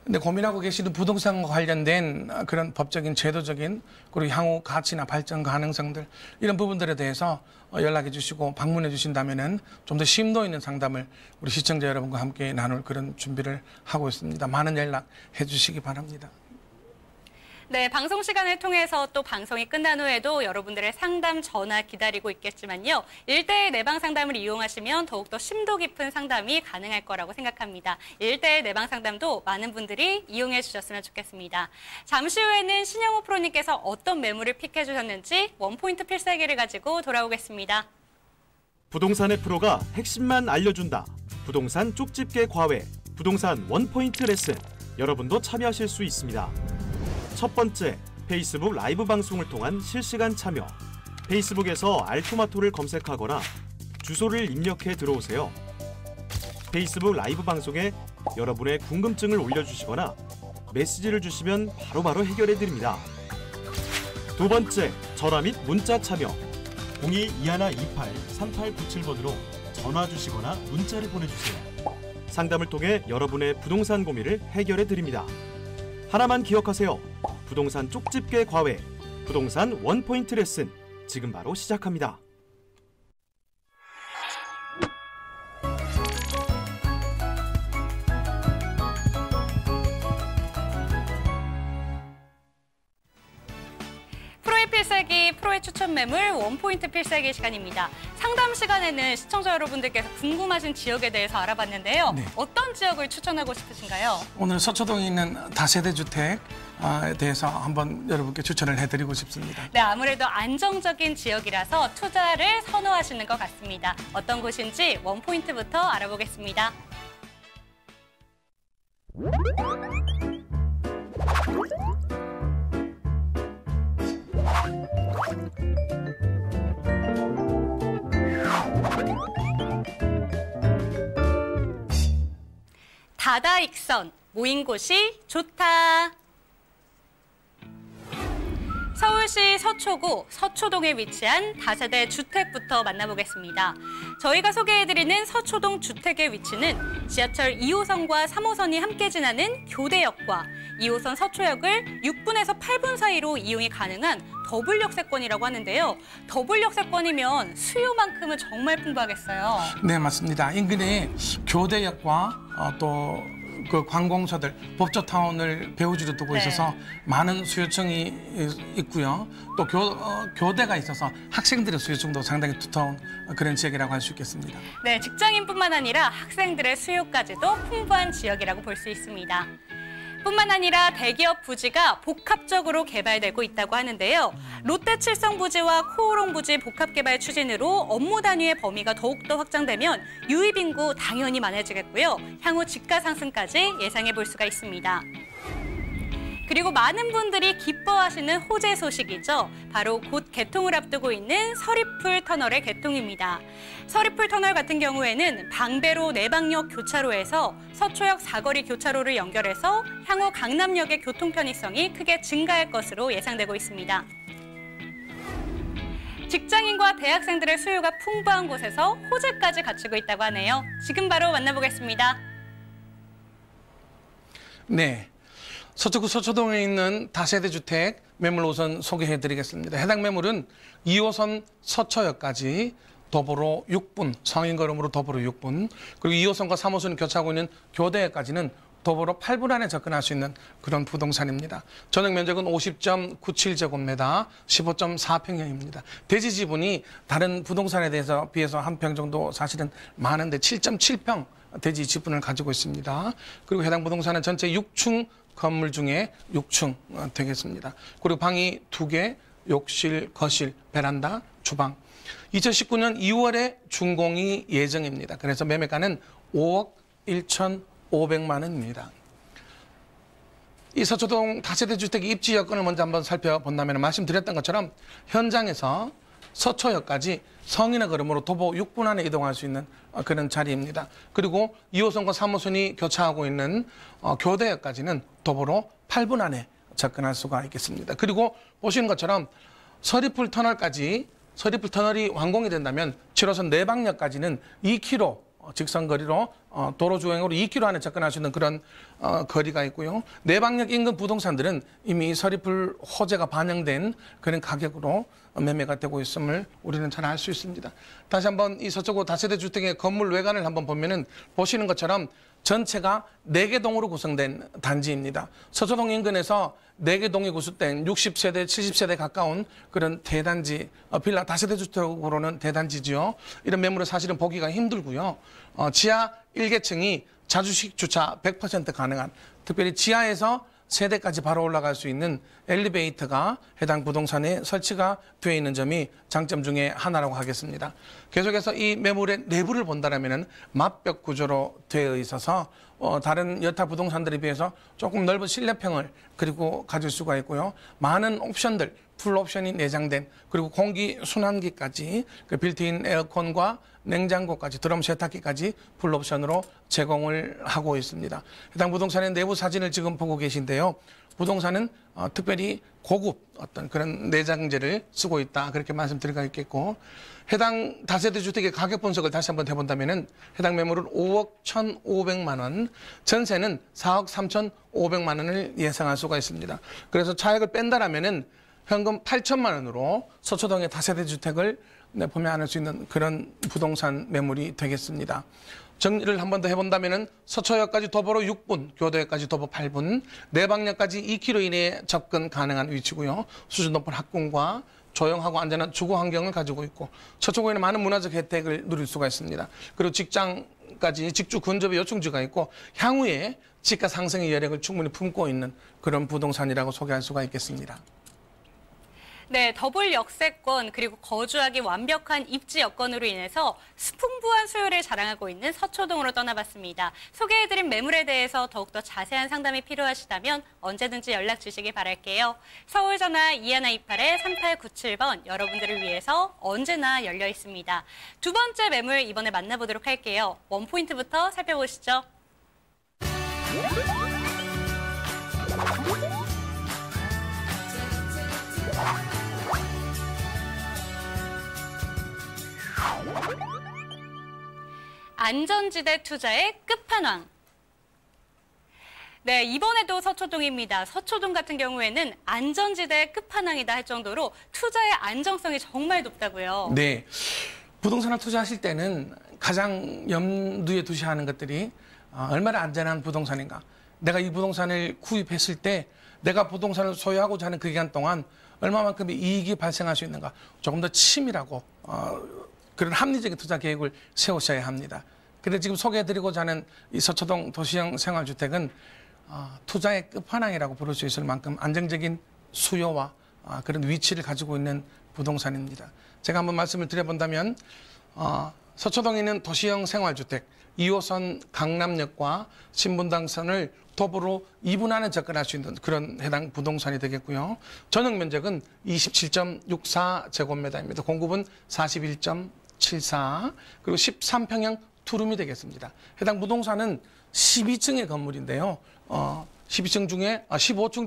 근데 고민하고 계시는 부동산과 관련된 그런 법적인 제도적인 그리고 향후 가치나 발전 가능성들 이런 부분들에 대해서 연락해 주시고 방문해 주신다면은 좀 더 심도 있는 상담을 우리 시청자 여러분과 함께 나눌 그런 준비를 하고 있습니다. 많은 연락해 주시기 바랍니다. 네, 방송 시간을 통해서 또 방송이 끝난 후에도 여러분들의 상담 전화 기다리고 있겠지만요. 1:1 내방 상담을 이용하시면 더욱더 심도 깊은 상담이 가능할 거라고 생각합니다. 1:1 내방 상담도 많은 분들이 이용해 주셨으면 좋겠습니다. 잠시 후에는 신영호 프로님께서 어떤 매물을 픽해 주셨는지 원포인트 필살기를 가지고 돌아오겠습니다. 부동산의 프로가 핵심만 알려준다. 부동산 쪽집게 과외, 부동산 원포인트 레슨. 여러분도 참여하실 수 있습니다. 첫 번째, 페이스북 라이브 방송을 통한 실시간 참여. 페이스북에서 알토마토를 검색하거나 주소를 입력해 들어오세요. 페이스북 라이브 방송에 여러분의 궁금증을 올려주시거나 메시지를 주시면 바로바로 해결해 드립니다. 두 번째, 전화 및 문자 참여. 02-2128-3897번으로 전화 주시거나 문자를 보내주세요. 상담을 통해 여러분의 부동산 고민을 해결해 드립니다. 하나만 기억하세요. 부동산 쪽집게 과외, 부동산 원포인트 레슨 지금 바로 시작합니다. 프로의 필살기, 프로의 추천 매물, 원포인트 필살기 시간입니다. 상담 시간에는 시청자 여러분들께서 궁금하신 지역에 대해서 알아봤는데요. 네. 어떤 지역을 추천하고 싶으신가요? 오늘 서초동에 있는 다세대 주택에 대해서 한번 여러분께 추천을 해드리고 싶습니다. 네, 아무래도 안정적인 지역이라서 투자를 선호하시는 것 같습니다. 어떤 곳인지 원포인트부터 알아보겠습니다. 다다익선, 모인 곳이 좋다. 서울시 서초구 서초동에 위치한 다세대 주택부터 만나보겠습니다. 저희가 소개해드리는 서초동 주택의 위치는 지하철 2호선과 3호선이 함께 지나는 교대역과 2호선 서초역을 6분에서 8분 사이로 이용이 가능한 더블 역세권이라고 하는데요. 더블 역세권이면 수요만큼은 정말 풍부하겠어요. 네, 맞습니다. 인근에 교대역과 또 그 관공서들, 법조타운을 배후지로 두고 네. 있어서 많은 수요층이 있고요. 또 교대가 있어서 학생들의 수요층도 상당히 두터운 그런 지역이라고 할 수 있겠습니다. 네, 직장인뿐만 아니라 학생들의 수요까지도 풍부한 지역이라고 볼 수 있습니다. 뿐만 아니라 대기업 부지가 복합적으로 개발되고 있다고 하는데요. 롯데 칠성 부지와 코오롱 부지 복합 개발 추진으로 업무 단위의 범위가 더욱더 확장되면 유입 인구 당연히 많아지겠고요. 향후 집가 상승까지 예상해 볼 수가 있습니다. 그리고 많은 분들이 기뻐하시는 호재 소식이죠. 바로 곧 개통을 앞두고 있는 서리풀 터널의 개통입니다. 서리풀 터널 같은 경우에는 방배로 내방역 교차로에서 서초역 사거리 교차로를 연결해서 향후 강남역의 교통 편의성이 크게 증가할 것으로 예상되고 있습니다. 직장인과 대학생들의 수요가 풍부한 곳에서 호재까지 갖추고 있다고 하네요. 지금 바로 만나보겠습니다. 네. 서초구 서초동에 있는 다세대 주택 매물 우선 소개해드리겠습니다. 해당 매물은 2호선 서초역까지 도보로 6분, 성인 걸음으로 도보로 6분, 그리고 2호선과 3호선이 교차하고 있는 교대역까지는 도보로 8분 안에 접근할 수 있는 그런 부동산입니다. 전용 면적은 50.97제곱미터, 15.4평형입니다. 대지 지분이 다른 부동산에 대해서 비해서 한 평 정도 사실은 많은데 7.7평 대지 지분을 가지고 있습니다. 그리고 해당 부동산은 전체 6층 건물 중에 6층 되겠습니다. 그리고 방이 2개, 욕실, 거실, 베란다, 주방. 2019년 2월에 준공이 예정입니다. 그래서 매매가는 5억 1,500만 원입니다. 이 서초동 다세대 주택의 입지 여건을 먼저 한번 살펴본다면 말씀드렸던 것처럼 현장에서 서초역까지 성인의 걸음으로 도보 6분 안에 이동할 수 있는 그런 자리입니다. 그리고 2호선과 3호선이 교차하고 있는 교대역까지는 도보로 8분 안에 접근할 수가 있겠습니다. 그리고 보시는 것처럼 서리풀 터널이 완공이 된다면 7호선 내방역까지는 2km 직선거리로 도로 주행으로 2km 안에 접근할 수 있는 그런 거리가 있고요. 내방역 인근 부동산들은 이미 서리풀 호재가 반영된 그런 가격으로 매매가 되고 있음을 우리는 잘 알 수 있습니다. 다시 한번 이 서초구 다세대 주택의 건물 외관을 한번 보면은 보시는 것처럼 전체가 4개 동으로 구성된 단지입니다. 서초동 인근에서 4개 동이 구성된 60세대, 70세대 가까운 그런 대단지, 빌라 다세대 주택으로는 대단지지요. 이런 매물을 사실은 보기가 힘들고요. 지하 1계층이 자주식 주차 100% 가능한, 특별히 지하에서 세대까지 바로 올라갈 수 있는 엘리베이터가 해당 부동산에 설치가 되어 있는 점이 장점 중에 하나라고 하겠습니다. 계속해서 이 매물의 내부를 본다면 맞벽 구조로 되어 있어서 다른 여타 부동산들에 비해서 조금 넓은 실내평을 그리고 가질 수가 있고요. 많은 옵션들, 풀 옵션이 내장된, 그리고 공기 순환기까지, 그 빌트인 에어컨과 냉장고까지, 드럼 세탁기까지 풀 옵션으로 제공을 하고 있습니다. 해당 부동산의 내부 사진을 지금 보고 계신데요. 부동산은 특별히 고급 어떤 그런 내장재를 쓰고 있다, 그렇게 말씀드릴 수 있겠고, 해당 다세대 주택의 가격 분석을 다시 한번 해본다면은 해당 매물은 5억 1,500만 원, 전세는 4억 3,500만 원을 예상할 수가 있습니다. 그래서 차액을 뺀다라면은 현금 8천만 원으로 서초동의 다세대 주택을 구매할 수 있는 그런 부동산 매물이 되겠습니다. 정리를 한 번 더 해본다면은 서초역까지 도보로 6분, 교도역까지 도보 8분, 내방역까지 2km 이내에 접근 가능한 위치고요. 수준 높은 학군과 조용하고 안전한 주거 환경을 가지고 있고, 서초구에는 많은 문화적 혜택을 누릴 수가 있습니다. 그리고 직장까지 직주 근접의 요충지가 있고, 향후에 집가 상승의 여력을 충분히 품고 있는 그런 부동산이라고 소개할 수가 있겠습니다. 네, 더블 역세권 그리고 거주하기 완벽한 입지 여건으로 인해서 풍부한 수요를 자랑하고 있는 서초동으로 떠나봤습니다. 소개해드린 매물에 대해서 더욱더 자세한 상담이 필요하시다면 언제든지 연락 주시기 바랄게요. 서울전화 2128-3897번 여러분들을 위해서 언제나 열려 있습니다. 두 번째 매물 이번에 만나보도록 할게요. 원포인트부터 살펴보시죠. 안전지대 투자의 끝판왕. 네, 이번에도 서초동입니다. 서초동 같은 경우에는 안전지대의 끝판왕이다 할 정도로 투자의 안정성이 정말 높다고요. 네, 부동산을 투자하실 때는 가장 염두에 두셔야 하는 것들이 얼마나 안전한 부동산인가. 내가 이 부동산을 구입했을 때 내가 부동산을 소유하고자 하는 그 기간 동안 얼마만큼의 이익이 발생할 수 있는가. 조금 더 치밀하고 그런 합리적인 투자 계획을 세우셔야 합니다. 그런데 지금 소개해드리고자 하는 이 서초동 도시형 생활주택은 투자의 끝판왕이라고 부를 수 있을 만큼 안정적인 수요와 그런 위치를 가지고 있는 부동산입니다. 제가 한번 말씀을 드려본다면 서초동에 있는 도시형 생활주택 2호선 강남역과 신분당선을 도보로 2분 안에 접근할 수 있는 그런 해당 부동산이 되겠고요. 전용 면적은 27.64제곱미터입니다. 공급은 41.74, 그리고 13평형 투룸이 되겠습니다. 해당 부동산은 12층의 건물인데요. 15층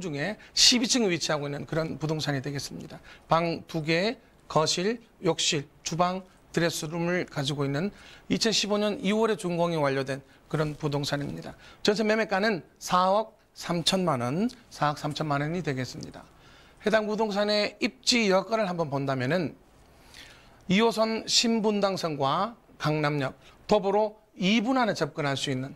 중에 12층에 위치하고 있는 그런 부동산이 되겠습니다. 방 2개, 거실, 욕실, 주방, 드레스룸을 가지고 있는 2015년 2월에 준공이 완료된 그런 부동산입니다. 전세 매매가는 4억 3천만 원, 4억 3천만 원이 되겠습니다. 해당 부동산의 입지 여건을 한번 본다면은 2호선 신분당선과 강남역 도보로 2분 안에 접근할 수 있는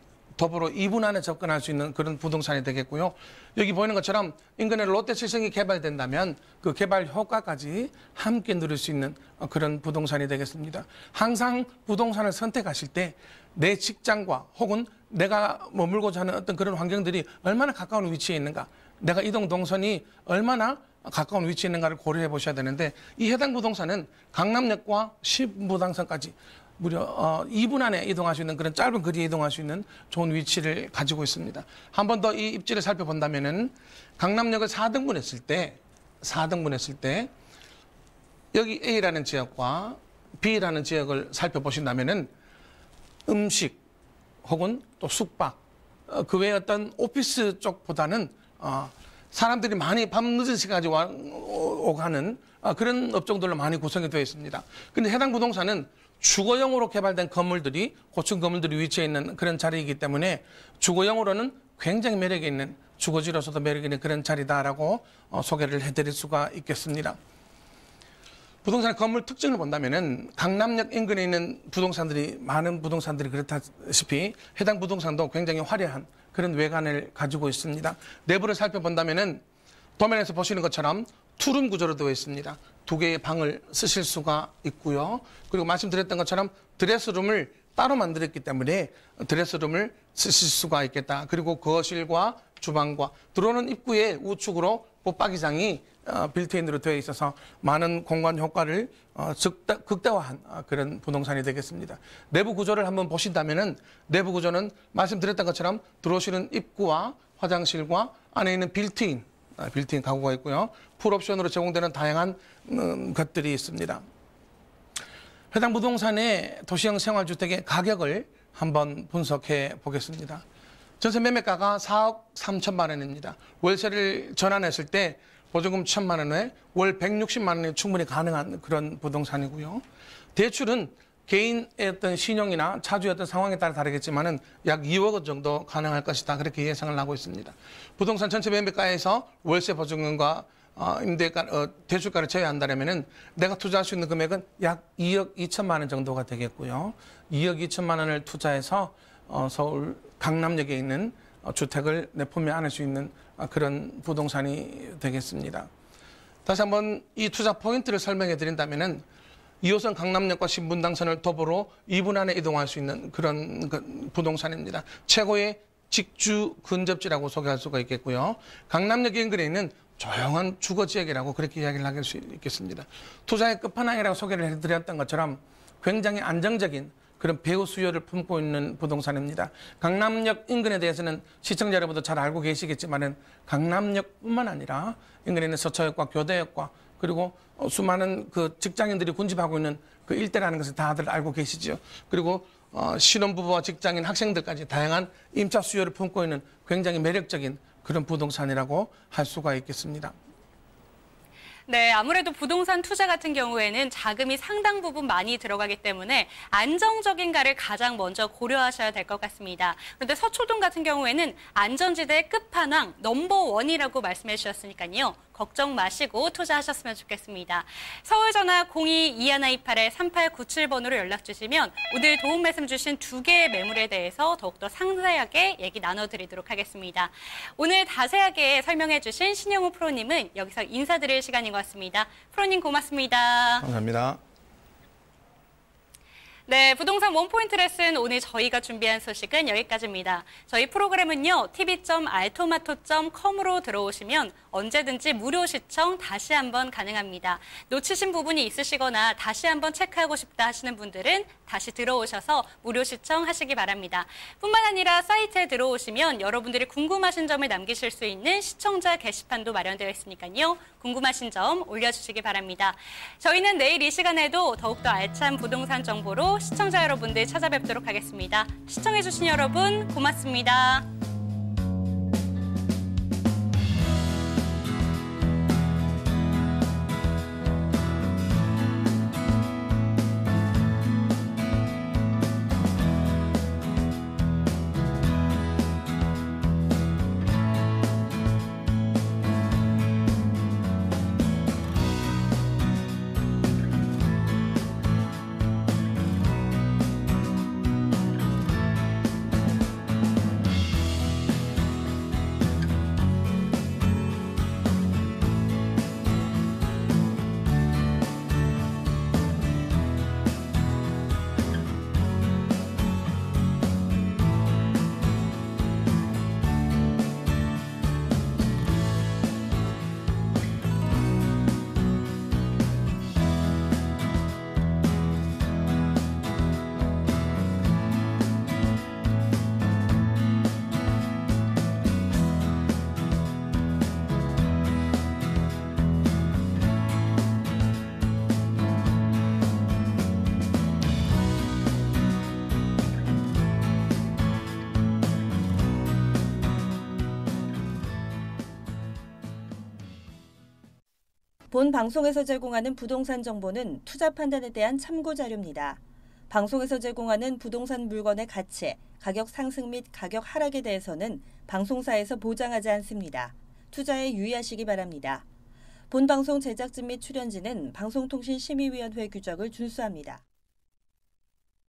그런 부동산이 되겠고요. 여기 보이는 것처럼 인근에 롯데칠성이 개발된다면 그 개발 효과까지 함께 누릴 수 있는 그런 부동산이 되겠습니다. 항상 부동산을 선택하실 때 내 직장과 혹은 내가 머물고자 하는 어떤 그런 환경들이 얼마나 가까운 위치에 있는가, 내가 이동 동선이 얼마나 가까운 위치에 있는가를 고려해 보셔야 되는데 이 해당 부동산은 강남역과 신부당선까지 무려 2분 안에 이동할 수 있는 그런 짧은 거리에 이동할 수 있는 좋은 위치를 가지고 있습니다. 한 번 더 이 입지를 살펴본다면은 강남역을 4등분 했을 때 여기 A라는 지역과 B라는 지역을 살펴보신다면은 음식 혹은 또 숙박 그 외에 어떤 오피스 쪽보다는 사람들이 많이 밤늦은 시간까지 오가는 그런 업종들로 많이 구성이 되어 있습니다. 근데 해당 부동산은 주거용으로 개발된 건물들이 고층 건물들이 위치해 있는 그런 자리이기 때문에 주거용으로는 굉장히 매력이 있는 주거지로서도 매력이 있는 그런 자리다라고 소개를 해드릴 수가 있겠습니다. 부동산의 건물 특징을 본다면은 강남역 인근에 있는 부동산들이 많은 부동산들이 그렇다시피 해당 부동산도 굉장히 화려한 그런 외관을 가지고 있습니다. 내부를 살펴본다면은 도면에서 보시는 것처럼 투룸 구조로 되어 있습니다. 2개의 방을 쓰실 수가 있고요. 그리고 말씀드렸던 것처럼 드레스룸을 따로 만들었기 때문에 드레스룸을 쓰실 수가 있겠다. 그리고 거실과 주방과 들어오는 입구에 우측으로 붙박이장이 빌트인으로 되어 있어서 많은 공간 효과를 극대화한 그런 부동산이 되겠습니다. 내부 구조를 한번 보신다면은 내부 구조는 말씀드렸던 것처럼 들어오시는 입구와 화장실과 안에 있는 빌트인 가구가 있고요. 풀옵션으로 제공되는 다양한 것들이 있습니다. 해당 부동산의 도시형 생활주택의 가격을 한번 분석해 보겠습니다. 전세 매매가가 4억 3천만 원입니다. 월세를 전환했을 때 보증금 1천만 원에 월 160만 원이 충분히 가능한 그런 부동산이고요. 대출은 개인의 어떤 신용이나 차주의 어떤 상황에 따라 다르겠지만은 약 2억 원 정도 가능할 것이다. 그렇게 예상을 하고 있습니다. 부동산 전체 매매가에서 월세 보증금과 임대가, 대출가를 제외한다면은 내가 투자할 수 있는 금액은 약 2억 2천만 원 정도가 되겠고요. 2억 2천만 원을 투자해서 서울 강남역에 있는 주택을 내 품에 안을 수 있는 그런 부동산이 되겠습니다. 다시 한번 이 투자 포인트를 설명해 드린다면은 2호선 강남역과 신분당선을 도보로 2분 안에 이동할 수 있는 그런 부동산입니다. 최고의 직주 근접지라고 소개할 수가 있겠고요. 강남역 인근에 있는 조용한 주거지역이라고 그렇게 이야기를 할 수 있겠습니다. 투자의 끝판왕이라고 소개를 해드렸던 것처럼 굉장히 안정적인 그런 배후 수요를 품고 있는 부동산입니다. 강남역 인근에 대해서는 시청자 여러분도 잘 알고 계시겠지만은 강남역뿐만 아니라 인근에 있는 서초역과 교대역과 그리고 수많은 그 직장인들이 군집하고 있는 그 일대라는 것을 다들 알고 계시죠. 그리고 신혼부부와 직장인, 학생들까지 다양한 임차 수요를 품고 있는 굉장히 매력적인 그런 부동산이라고 할 수가 있겠습니다. 네, 아무래도 부동산 투자 같은 경우에는 자금이 상당 부분 많이 들어가기 때문에 안정적인가를 가장 먼저 고려하셔야 될 것 같습니다. 그런데 서초동 같은 경우에는 안전지대의 끝판왕 넘버1이라고 말씀해 주셨으니까요. 걱정 마시고 투자하셨으면 좋겠습니다. 서울전화 02-2128-3897번으로 연락 주시면 오늘 도움 말씀 주신 2개의 매물에 대해서 더욱더 상세하게 얘기 나눠드리도록 하겠습니다. 오늘 자세하게 설명해 주신 신영우 프로님은 여기서 인사드릴 시간인 것 같습니다. 프로님 고맙습니다. 감사합니다. 네, 부동산 원포인트 레슨 오늘 저희가 준비한 소식은 여기까지입니다. 저희 프로그램은요, tv.altomato.com으로 들어오시면 언제든지 무료 시청 다시 한번 가능합니다. 놓치신 부분이 있으시거나 다시 한번 체크하고 싶다 하시는 분들은 다시 들어오셔서 무료 시청하시기 바랍니다. 뿐만 아니라 사이트에 들어오시면 여러분들이 궁금하신 점을 남기실 수 있는 시청자 게시판도 마련되어 있으니까요. 궁금하신 점 올려주시기 바랍니다. 저희는 내일 이 시간에도 더욱더 알찬 부동산 정보로 시청자 여러분들 찾아뵙도록 하겠습니다. 시청해주신 여러분 고맙습니다. 본 방송에서 제공하는 부동산 정보는 투자 판단에 대한 참고 자료입니다. 방송에서 제공하는 부동산 물건의 가치, 가격 상승 및 가격 하락에 대해서는 방송사에서 보장하지 않습니다. 투자에 유의하시기 바랍니다. 본 방송 제작진 및 출연진은 방송통신심의위원회 규정을 준수합니다.